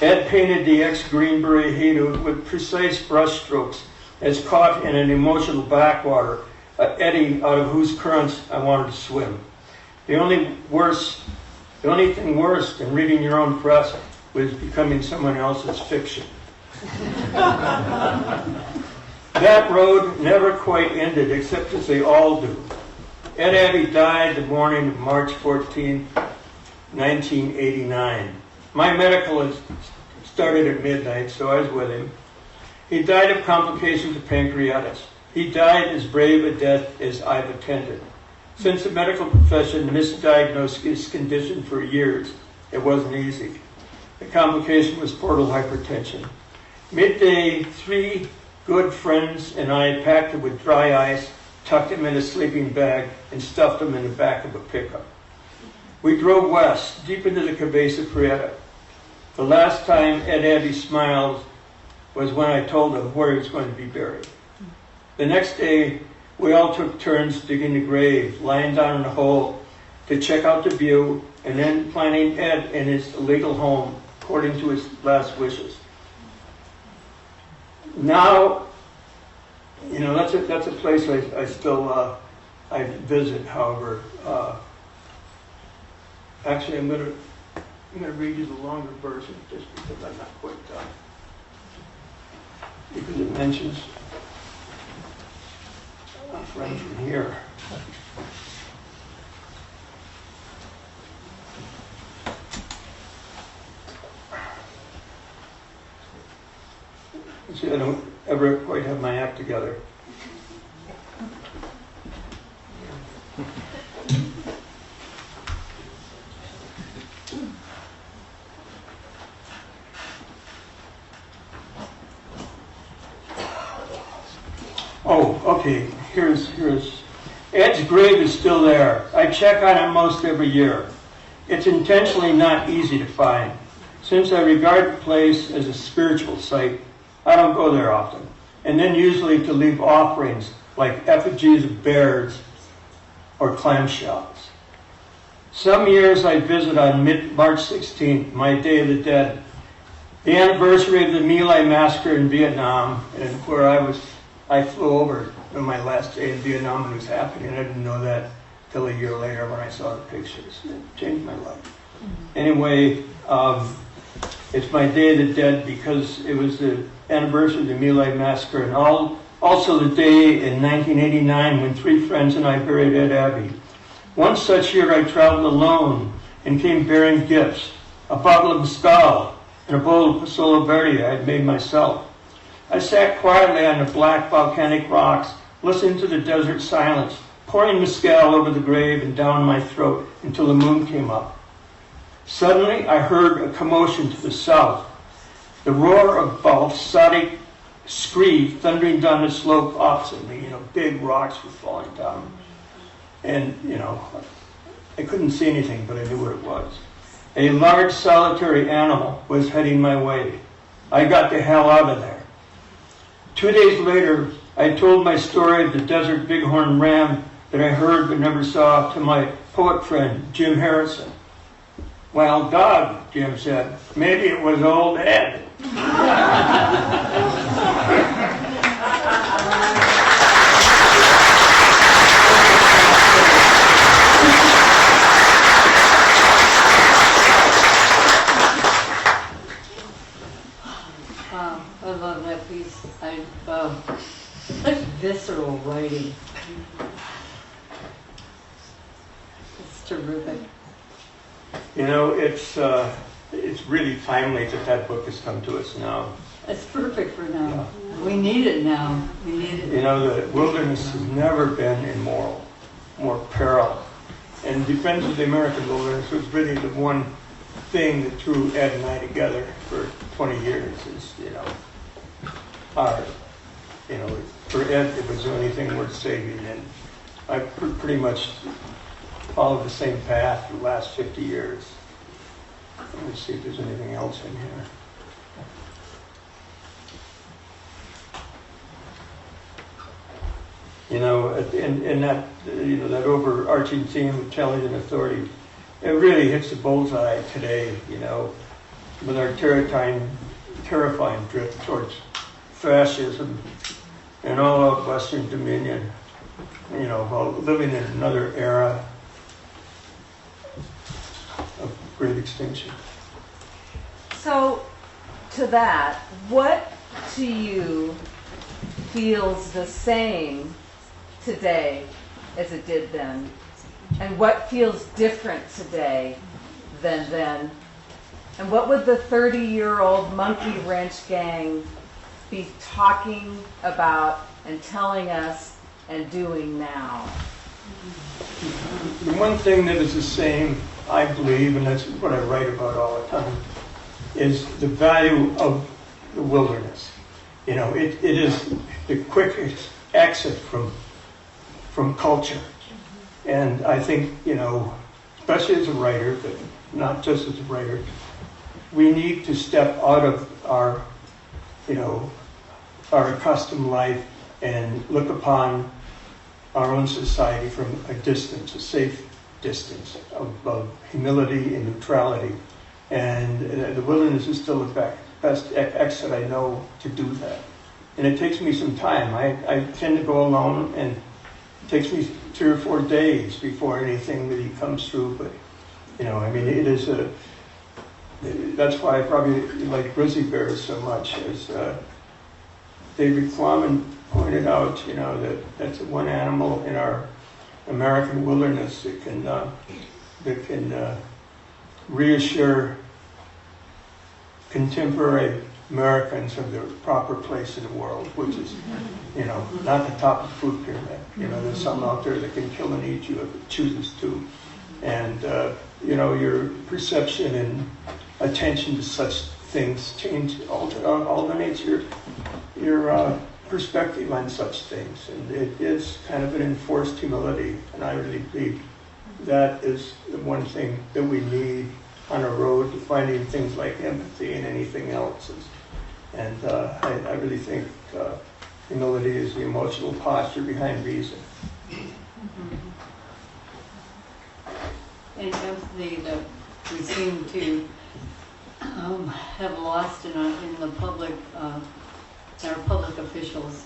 Ed painted the ex-Green Beret Hayduke with precise brush strokes as caught in an emotional backwater eddy out of whose currents I wanted to swim. The only thing worse than reading your own press was becoming someone else's fiction. That road never quite ended, except as they all do. Ed Abbey died the morning of March 14, 1989. My medical started at midnight, so I was with him. He died of complications of pancreatitis. He died as brave a death as I've attended. Since the medical profession misdiagnosed his condition for years, it wasn't easy. The complication was portal hypertension. Midday, 3 good friends and I packed him with dry ice, tucked him in a sleeping bag, and stuffed him in the back of a pickup. We drove west, deep into the Cabeza Prieta. The last time Ed Abbey smiled was when I told him where he was going to be buried. The next day, we all took turns digging the grave, lying down in the hole to check out the view, and then planting Ed in his legal home according to his last wishes. Now, that's a place I still I visit. However, actually, I'm going to read you the longer version just because I'm not quite done. Because it mentions a friend from here. See, I don't ever quite have my act together. Oh, okay, here's Ed's grave is still there. I check on it most every year. It's intentionally not easy to find. Since I regard the place as a spiritual site, I don't go there often, and then usually to leave offerings like effigies of bears or clamshells. Some years I visit on March 16th, my Day of the Dead, the anniversary of the My Lai massacre in Vietnam, and where I flew over on my last day in Vietnam when it was happening. I didn't know that till a year later when I saw the pictures. It changed my life. Anyway, it's my Day of the Dead because it was the anniversary of the My Lai massacre, and also the day in 1989 when 3 friends and I buried Ed Abbey. One such year I traveled alone and came bearing gifts, a bottle of mezcal and a bowl of pozole verde I had made myself. I sat quietly on the black volcanic rocks, listening to the desert silence, pouring mezcal over the grave and down my throat until the moon came up. Suddenly, I heard a commotion to the south, the roar of basaltic screed thundering down the slope opposite me. Big rocks were falling down. And, I couldn't see anything, but I knew what it was. A large solitary animal was heading my way. I got the hell out of there. 2 days later, I told my story of the desert bighorn ram that I heard but never saw to my poet friend, Jim Harrison. Well, dog, Jim said, maybe it was old Ed. I love that piece. Such visceral writing. It's terrific. It's really timely that book has come to us now. It's perfect for now. Yeah. We need it now. We need it. The wilderness has never been in more peril. And defense of the American wilderness was really the one thing that drew Ed and I together for 20 years. For Ed, it was the only thing worth saving. And I've pretty much followed the same path for the last 50 years. Let me see if there's anything else in here. That overarching theme of challenging authority, it really hits the bullseye today, with our terrifying drift towards fascism and all of Western dominion. about living in another era of great extinction. So, to that, what to you feels the same today as it did then? And what feels different today than then? And what would the 30-year-old Monkey Wrench gang be talking about and telling us and doing now? The one thing that is the same, I believe, and that's what I write about all the time, is the value of the wilderness. It is the quickest exit from culture. And I think, especially as a writer, but not just as a writer, we need to step out of our accustomed life and look upon our own society from a distance, a safe distance of humility and neutrality. And the wilderness is still the best exit I know to do that. And it takes me some time. I tend to go alone, and it takes me 3 or 4 days before anything really comes through. But, it is that's why I probably like grizzly bears so much. As David Quammen pointed out, that's the one animal in our American wilderness that can reassure contemporary Americans of their proper place in the world, which is, not the top of the food pyramid. There's some out there that can kill and eat you if it chooses to. And, your perception and attention to such things alternates your perspective on such things. And it is kind of an enforced humility. And I really believe that is the one thing that we need on a road to finding things like empathy and anything else. And I really think humility is the emotional posture behind reason. And empathy that we seem to have lost in the public, our public officials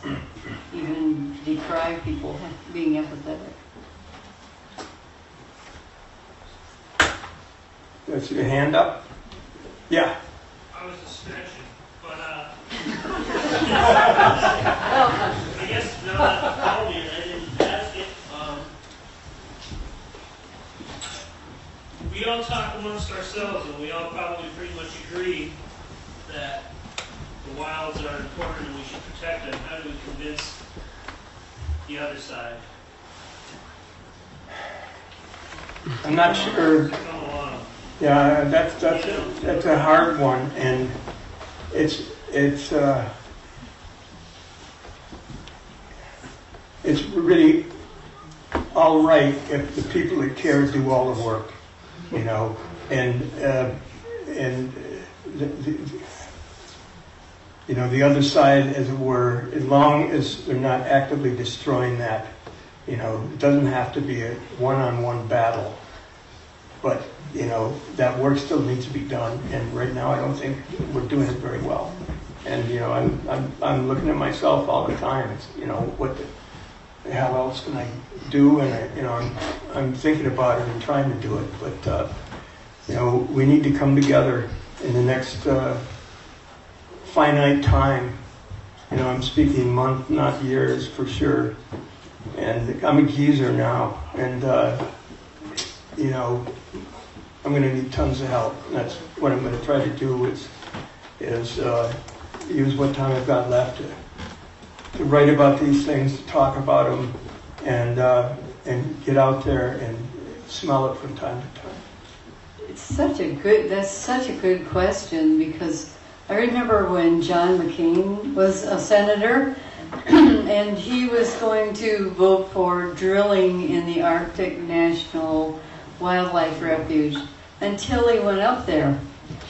even decry people being empathetic. That's your hand up? Yeah. I was just stretching, but I guess now that you told me, I didn't ask it. We all talk amongst ourselves, and we all probably pretty much agree that the wilds are important and we should protect them. How do we convince the other side? I'm not sure. Come along. Yeah, that's a hard one, and it's really all right if the people that care do all the work, and the other side, as it were, as long as they're not actively destroying that, it doesn't have to be a one-on-one battle, but that work still needs to be done, and right now I don't think we're doing it very well. And I'm looking at myself all the time. It's what the hell else can I do? And I'm thinking about it and trying to do it. But we need to come together in the next finite time. I'm speaking months, not years, for sure. And I'm a geezer now, and I'm going to need tons of help. And that's what I'm going to try to do is use what time I've got left to write about these things, to talk about them, and get out there and smell it from time to time. That's such a good question, because I remember when John McCain was a senator and he was going to vote for drilling in the Arctic National Wildlife Refuge until he went up there.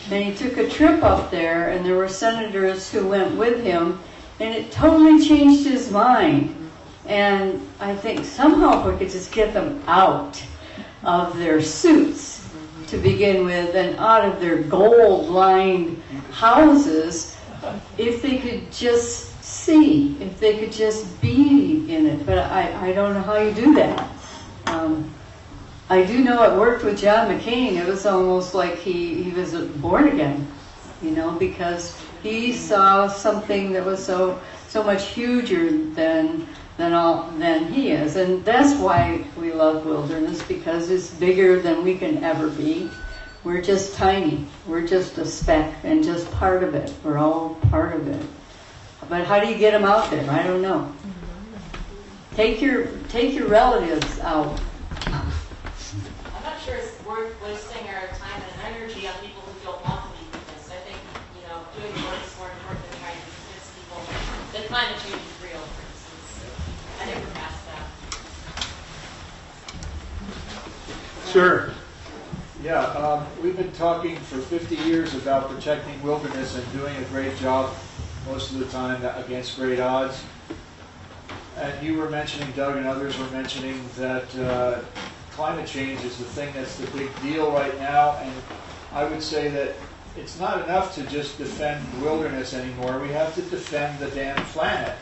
And he took a trip up there, and there were senators who went with him, and it totally changed his mind. And I think somehow if we could just get them out of their suits to begin with, and out of their gold-lined houses, if they could just see, if they could just be in it. But I don't know how you do that. I do know it worked with John McCain. It was almost like he was born again, because he saw something that was so much huger than he is. And that's why we love wilderness, because it's bigger than we can ever be. We're just tiny. We're just a speck and just part of it. We're all part of it. But how do you get them out there? I don't know. Take your relatives out. I'm not sure it's worth wasting our time and energy on people who don't want to be with this. I think, doing the work is more important than trying to convince people that climate change is real, for instance. I think we're past that. Sir. Yeah, we've been talking for 50 years about protecting wilderness and doing a great job most of the time against great odds. And you were mentioning, Doug and others were mentioning that climate change is the thing that's the big deal right now. And I would say that it's not enough to just defend wilderness anymore. We have to defend the damn planet.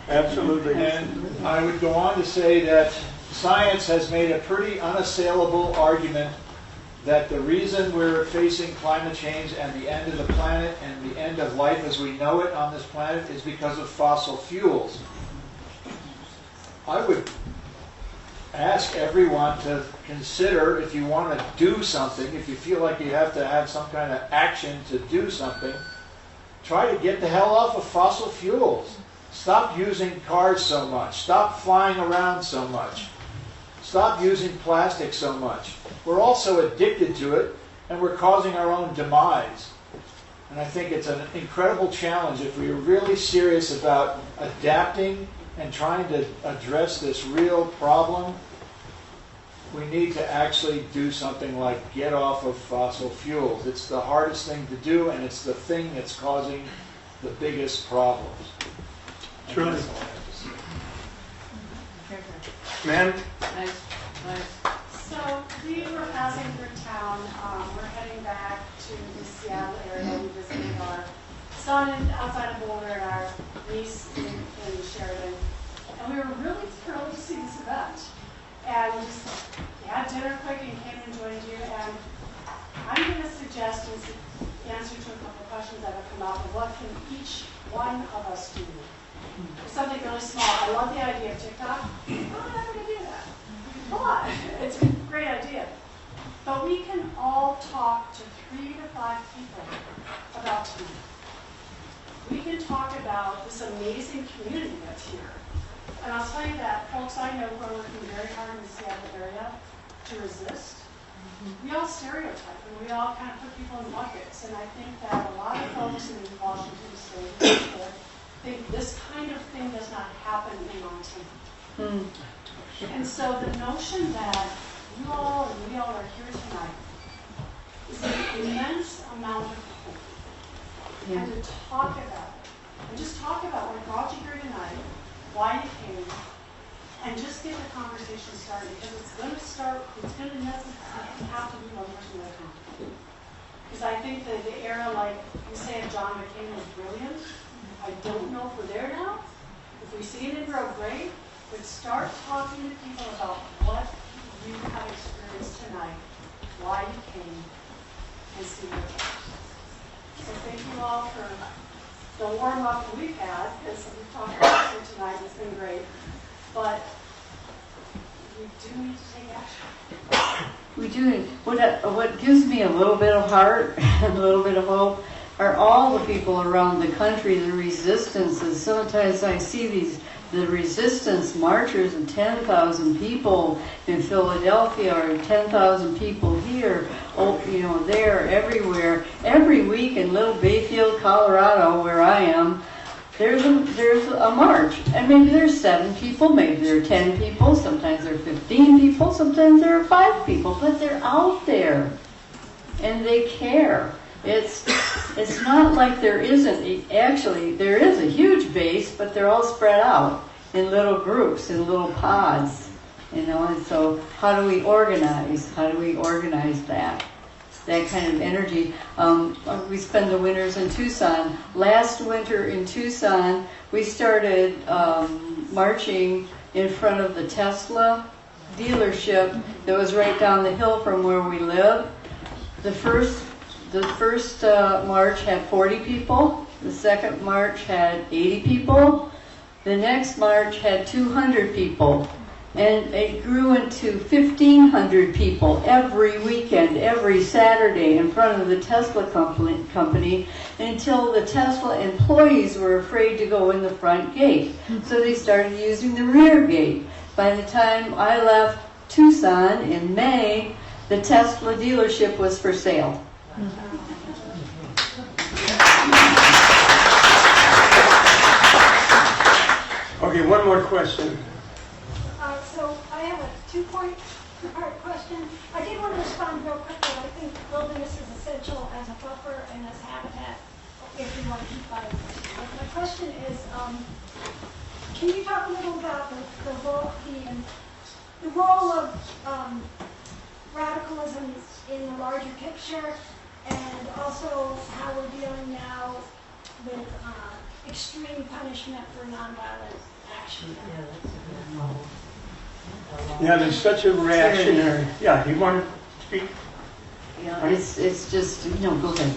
Absolutely. And I would go on to say that science has made a pretty unassailable argument that the reason we're facing climate change and the end of the planet and the end of life as we know it on this planet is because of fossil fuels. I would ask everyone to consider, if you want to do something, if you feel like you have to have some kind of action to do something, try to get the hell off of fossil fuels. Stop using cars so much. Stop flying around so much. Stop using plastic so much. We're all so addicted to it, and we're causing our own demise. And I think it's an incredible challenge if we're really serious about adapting and trying to address this real problem. We need to actually do something like get off of fossil fuels. It's the hardest thing to do, and it's the thing that's causing the biggest problems. Truly. Ma'am? Nice. So we were passing through town. We're heading back to the Seattle area. We visited our son outside of Boulder and our niece in Sheridan. And we were really thrilled to see this event. And we just had dinner quick and came and joined you. And I'm going to suggest an answer to a couple of questions that have come up of what can each one of us do. Something really small. I love the idea of TikTok. I'm not going to do that. But it's a great idea. But we can all talk to 3 to 5 people about tonight. We can talk about this amazing community that's here. And I'll tell you that folks I know who are working very hard in the Seattle area to resist. We all stereotype and we all kind of put people in buckets. And I think that a lot of folks in Washington State think this kind of thing does not happen in Montana. And so the notion that you all and we all are here tonight is an immense amount of hope. And to talk about it. And just talk about what brought you here tonight, why you came, and just get the conversation started. Because it's going to start, it's going to necessarily have to be one person at a time. Because I think that the era, like you say, of John McCain was brilliant. I don't know if we're there now. If we see it in grow, great. But start talking to people about what you have experienced tonight, why you came, and see what happens. So thank you all for the warm-up we've had, because we've talked about it tonight. It's been great. But we do need to take action. We do. What gives me a little bit of heart, a little bit of hope, are all the people around the country, the resistances. Sometimes I see the resistance marchers of 10,000 people in Philadelphia or 10,000 people here, there, everywhere. Every week in Little Bayfield, Colorado, where I am, there's a march. And maybe there's 7 people, maybe there are 10 people, sometimes there are 15 people, sometimes there are 5 people, but they're out there and they care. It's not like there isn't. Actually, there is a huge base, but they're all spread out in little groups, in little pods, And so how do we organize? How do we organize that? that kind of energy. We spend the winters in Tucson. Last winter in Tucson, we started marching in front of the Tesla dealership that was right down the hill from where we live. The first march had 40 people. The second march had 80 people. The next march had 200 people. And it grew into 1,500 people every weekend, every Saturday in front of the Tesla company until the Tesla employees were afraid to go in the front gate. So they started using the rear gate. By the time I left Tucson in May, the Tesla dealership was for sale. Okay, one more question. So I have a two-part question. I did want to respond real quickly. I think wilderness is essential as a buffer and as habitat if we want to keep biodiversity. But my question is, can you talk a little about the role of radicalism in the larger picture, and also how we're dealing now with extreme punishment for nonviolent action? Yeah, there's such a reactionary. Yeah, you want to speak? Yeah, it's just, go ahead.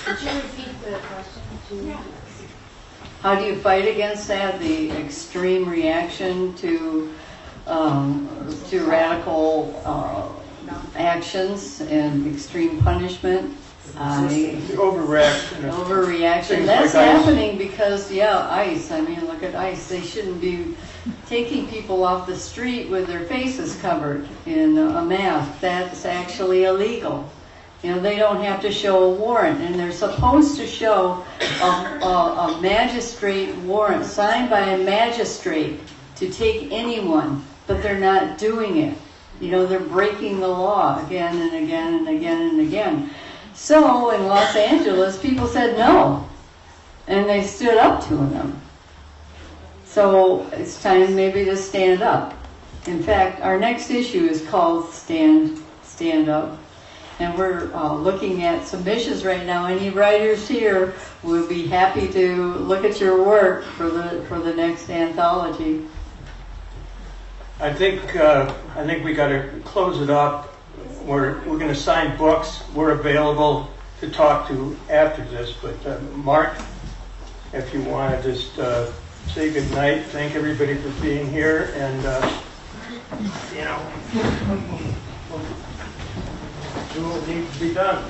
Could you repeat the question? Yeah. How do you fight against that? The extreme reaction to radical actions and extreme punishment. Overreaction. Overreaction. That's like happening because, ICE. I mean, look at ICE. They shouldn't be taking people off the street with their faces covered in a mask. That's actually illegal. They don't have to show a warrant, and they're supposed to show a magistrate warrant signed by a magistrate to take anyone, but they're not doing it. They're breaking the law again and again and again and again. So in Los Angeles, people said no, and they stood up to them. So it's time maybe to stand up. In fact, our next issue is called Stand Up. And we're looking at submissions right now. Any writers here would be happy to look at your work for the next anthology. I think we got to close it up. We're going to sign books. We're available to talk to after this. But Marc, if you want to just say good night, thank everybody for being here, and do what needs to be done.